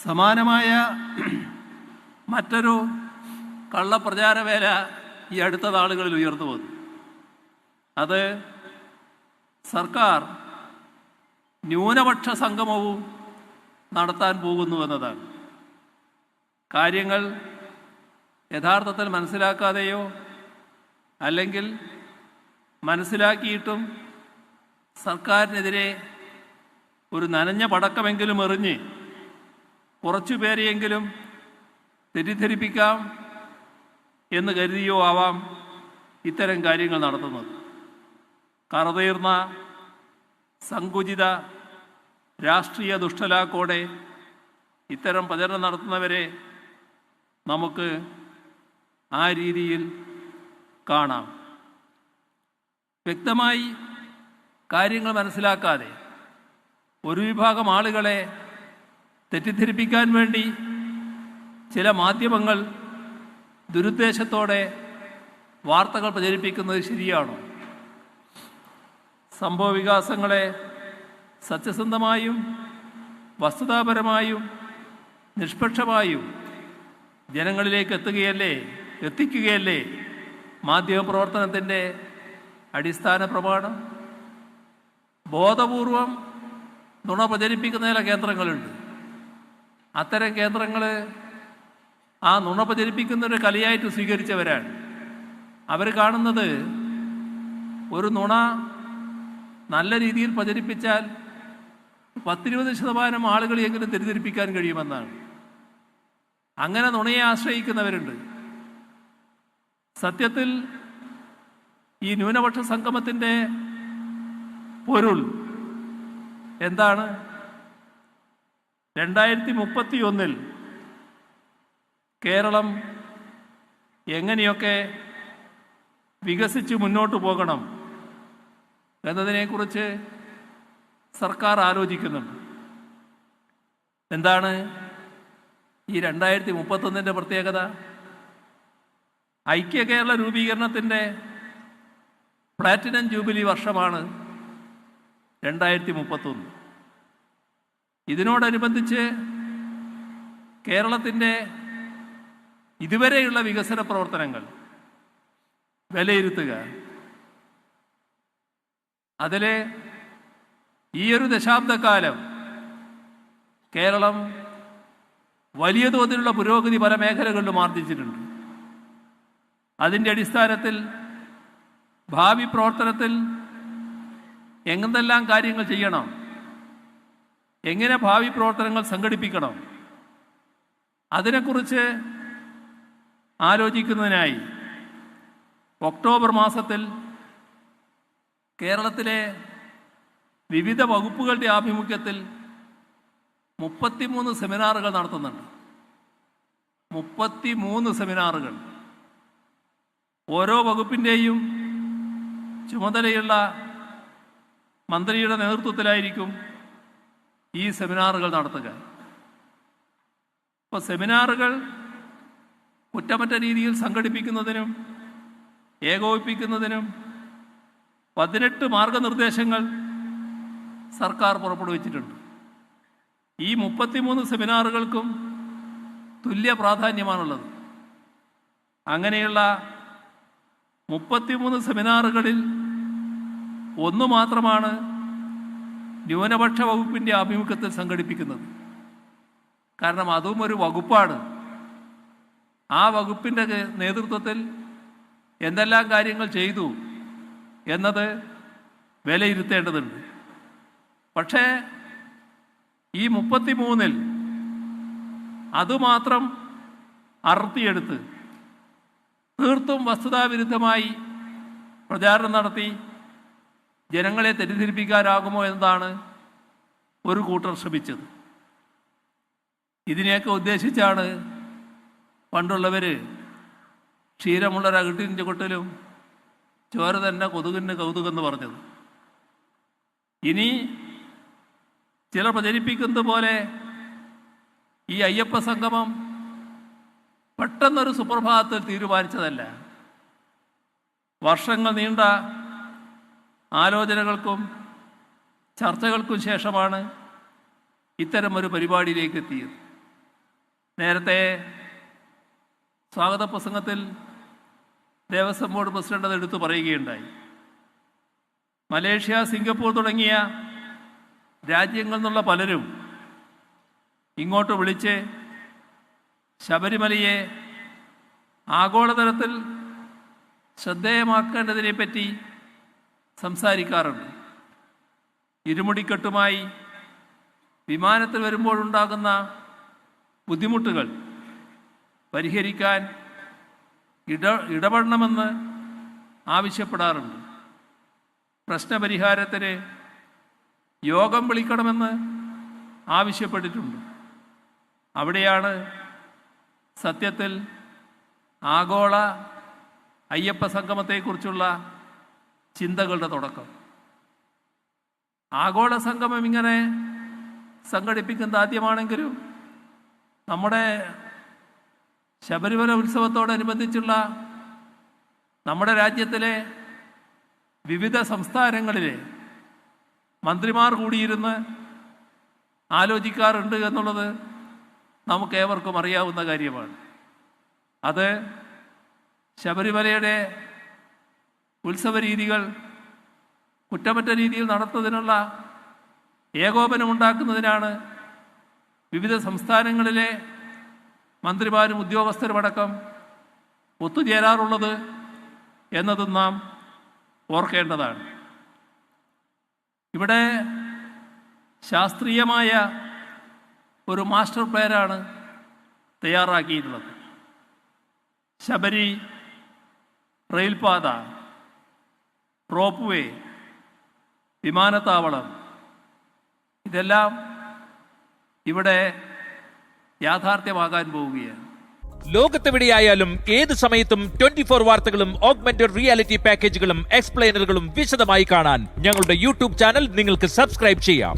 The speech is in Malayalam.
സമാനമായ മറ്റൊരു കള്ളപ്രചാരവേല ഈ അടുത്ത നാളുകളിൽ ഉയർന്നു വന്നു. അത് സർക്കാർ ന്യൂനപക്ഷ സംഗമവും നടത്താൻ പോകുന്നു എന്നതാണ്. കാര്യങ്ങൾ യഥാർത്ഥത്തിൽ മനസ്സിലാക്കാതെയോ അല്ലെങ്കിൽ മനസ്സിലാക്കിയിട്ടും സർക്കാരിനെതിരെ ഒരു നനഞ്ഞ പടക്കമെങ്കിലും എറിഞ്ഞ് കുറച്ചുപേരെയെങ്കിലും തെറ്റിദ്ധരിപ്പിക്കാം എന്ന് കരുതിയോ ആവാം ഇത്തരം കാര്യങ്ങൾ നടത്തുന്നത്. കറതീർന്ന സങ്കുചിത രാഷ്ട്രീയ ദുഷ്ടലാക്കോടെ ഇത്തരം പ്രചരണം നടത്തുന്നവരെ നമുക്ക് ആ രീതിയിൽ കാണാം. വ്യക്തമായി കാര്യങ്ങൾ മനസ്സിലാക്കാതെ ഒരു വിഭാഗം ആളുകളെ തെറ്റിദ്ധരിപ്പിക്കാൻ വേണ്ടി ചില മാധ്യമങ്ങൾ ദുരുദ്ദേശത്തോടെ വാർത്തകൾ പ്രചരിപ്പിക്കുന്നത് ശരിയാണോ? സംഭവവികാസങ്ങളെ സത്യസന്ധമായും വസ്തുതാപരമായും നിഷ്പക്ഷമായും ജനങ്ങളിലേക്ക് എത്തിക്കുകയല്ലേ മാധ്യമപ്രവർത്തനത്തിൻ്റെ അടിസ്ഥാന പ്രമാണം. ബോധപൂർവം നുണ പ്രചരിപ്പിക്കുന്ന ചില കേന്ദ്രങ്ങളുണ്ട്. അത്തരം കേന്ദ്രങ്ങൾ ആ നുണ പ്രചരിപ്പിക്കുന്നൊരു കലയായിട്ട് സ്വീകരിച്ചവരാണ്. അവർ കാണുന്നത് ഒരു നുണ നല്ല രീതിയിൽ പ്രചരിപ്പിച്ചാൽ 10-20% ആളുകളെയെങ്കിലും തെറ്റിദ്ധരിപ്പിക്കാൻ കഴിയുമെന്നാണ്. അങ്ങനെ നുണയെ ആശ്രയിക്കുന്നവരുണ്ട്. സത്യത്തിൽ ഈ ന്യൂനപക്ഷ സംഗമത്തിൻ്റെ പൊരുൾ എന്താണ്? 2031 കേരളം എങ്ങനെയൊക്കെ വികസിച്ച് മുന്നോട്ട് പോകണം എന്നതിനെക്കുറിച്ച് സർക്കാർ ആലോചിക്കുന്നുണ്ട്. എന്താണ് ഈ 2031 പ്രത്യേകത? ഐക്യ കേരള രൂപീകരണത്തിൻ്റെ പ്ലാറ്റിനം ജൂബിലി വർഷമാണ് 2031. ഇതിനോടനുബന്ധിച്ച് കേരളത്തിൻ്റെ ഇതുവരെയുള്ള വികസന പ്രവർത്തനങ്ങൾ വിലയിരുത്തുക. അതിലെ ഈയൊരു ദശാബ്ദക്കാലം കേരളം വലിയ തോതിലുള്ള പുരോഗതി പല മേഖലകളിലും ആർജിച്ചിട്ടുണ്ട്. അതിൻ്റെ അടിസ്ഥാനത്തിൽ ഭാവി പ്രവർത്തനത്തിൽ എന്തെല്ലാം കാര്യങ്ങൾ ചെയ്യണം, എങ്ങനെ ഭാവി പ്രവർത്തനങ്ങൾ സംഘടിപ്പിക്കണം, അതിനെക്കുറിച്ച് ആലോചിക്കുന്നതിനായി ഒക്ടോബർ മാസത്തിൽ കേരളത്തിലെ വിവിധ വകുപ്പുകളുടെ ആഭിമുഖ്യത്തിൽ 33 സെമിനാറുകൾ നടത്തുന്നുണ്ട്. 33 സെമിനാറുകൾ. ഓരോ വകുപ്പിൻ്റെയും ചുമതലയുള്ള മന്ത്രിയുടെ നേതൃത്വത്തിലായിരിക്കും ഈ സെമിനാറുകൾ നടത്തുക. അപ്പോൾ സെമിനാറുകൾ കുറ്റമറ്റ രീതിയിൽ സംഘടിപ്പിക്കുന്നതിനും ഏകോപിപ്പിക്കുന്നതിനും 18 മാർഗനിർദ്ദേശങ്ങൾ സർക്കാർ പുറപ്പെടുവിച്ചിട്ടുണ്ട്. ഈ 33 സെമിനാറുകൾക്കും തുല്യ പ്രാധാന്യമാണുള്ളത്. അങ്ങനെയുള്ള 33 സെമിനാറുകളിൽ ഒന്ന് മാത്രമാണ് ന്യൂനപക്ഷ വകുപ്പിൻ്റെ ആഭിമുഖ്യത്തിൽ സംഘടിപ്പിക്കുന്നത്. കാരണം അതും ഒരു വകുപ്പാണ്. ആ വകുപ്പിൻ്റെ നേതൃത്വത്തിൽ എന്തെല്ലാം കാര്യങ്ങൾ ചെയ്തു എന്നത് വിലയിരുത്തേണ്ടതുണ്ട്. പക്ഷേ ഈ 33-ൽ അതുമാത്രം അടർത്തിയെടുത്ത് തീർത്തും വസ്തുതാവിരുദ്ധമായി പ്രചാരണം നടത്തി ജനങ്ങളെ തെറ്റിദ്ധരിപ്പിക്കാനാകുമോ എന്നതാണ് ഒരു കൂട്ടർ ശ്രമിച്ചത്. ഇതിനെയൊക്കെ ഉദ്ദേശിച്ചാണ് പണ്ടുള്ളവർ ക്ഷീരമുള്ളൊരകിട്ടിൻ്റെ കൊട്ടിലും ചോര തന്നെ കൊതുകിന് കൗതുകെന്ന് പറഞ്ഞത്. ഇനി ചിലർ പ്രചരിപ്പിക്കുന്നത് പോലെ ഈ അയ്യപ്പ സംഗമം പെട്ടെന്നൊരു സുപ്രഭാതത്തിൽ തീരുമാനിച്ചതല്ല. വർഷങ്ങൾ നീണ്ട ആലോചനകൾക്കും ചർച്ചകൾക്കും ശേഷമാണ് ഇത്തരമൊരു പരിപാടിയിലേക്ക് എത്തിയത്. നേരത്തെ സ്വാഗത പ്രസംഗത്തിൽ ദേവസ്വം ബോർഡ് പ്രസിഡന്റ് അത് എടുത്തു പറയുകയുണ്ടായി. മലേഷ്യ, സിംഗപ്പൂർ തുടങ്ങിയ രാജ്യങ്ങളിൽ നിന്നുള്ള പലരും ഇങ്ങോട്ട് വിളിച്ച് ശബരിമലയെ ആഗോളതലത്തിൽ ശ്രദ്ധേയമാക്കേണ്ടതിനെപ്പറ്റി സംസാരിക്കാറുണ്ട്. ഇരുമുടിക്കെട്ടുമായി വിമാനത്തിൽ വരുമ്പോഴുണ്ടാകുന്ന ബുദ്ധിമുട്ടുകൾ പരിഹരിക്കാൻ ഇടപെടണമെന്ന് ആവശ്യപ്പെടാറുണ്ട്. പ്രശ്നപരിഹാരത്തിന് യോഗം വിളിക്കണമെന്ന് ആവശ്യപ്പെട്ടിട്ടുണ്ട്. അവിടെയാണ് സത്യത്തിൽ ആഗോള അയ്യപ്പ സംഗമത്തെക്കുറിച്ചുള്ള ചിന്തകളുടെ തുടക്കം. ആഗോള സംഗമം ഇങ്ങനെ സംഘടിപ്പിക്കുന്നത് ആദ്യമാണെങ്കിലും നമ്മുടെ ശബരിമല ഉത്സവത്തോടനുബന്ധിച്ചുള്ള നമ്മുടെ രാജ്യത്തിലെ വിവിധ സംസ്ഥാനങ്ങളിലെ മന്ത്രിമാർ കൂടിയിരുന്ന് ആലോചിക്കാറുണ്ട് എന്നുള്ളത് നമുക്കേവർക്കും അറിയാവുന്ന കാര്യമാണ്. അത് ശബരിമലയുടെ ഉത്സവ രീതികൾ കുറ്റമറ്റ രീതിയിൽ നടത്തുന്നതിനുള്ള ഏകോപനമുണ്ടാക്കുന്നതിനാണ് വിവിധ സംസ്ഥാനങ്ങളിലെ മന്ത്രിമാരും ഉദ്യോഗസ്ഥരുമടക്കം ഒത്തുചേരാറുള്ളത് എന്നതും നാം ഓർക്കേണ്ടതാണ്. ഇവിടെ ശാസ്ത്രീയമായ ഒരു മാസ്റ്റർ പ്ലാനാണ് തയ്യാറാക്കിയിട്ടുള്ളത്. ശബരി റെയിൽപാത, റോപ്പ് വേ, വിമാനത്താവളം, ഇതെല്ലാം ഇവിടെ യാഥാർത്ഥ്യമാകാൻ പോവുകയാണ്. ലോകത്തെവിടെയായാലും ഏത് സമയത്തും 24 വാർത്തകളും ഓഗ്മെന്റഡ് റിയാലിറ്റി പാക്കേജുകളും എക്സ്പ്ലെയിനറുകളും വിശദമായി കാണാൻ ഞങ്ങളുടെ യൂട്യൂബ് ചാനൽ നിങ്ങൾക്ക് സബ്സ്ക്രൈബ് ചെയ്യാം.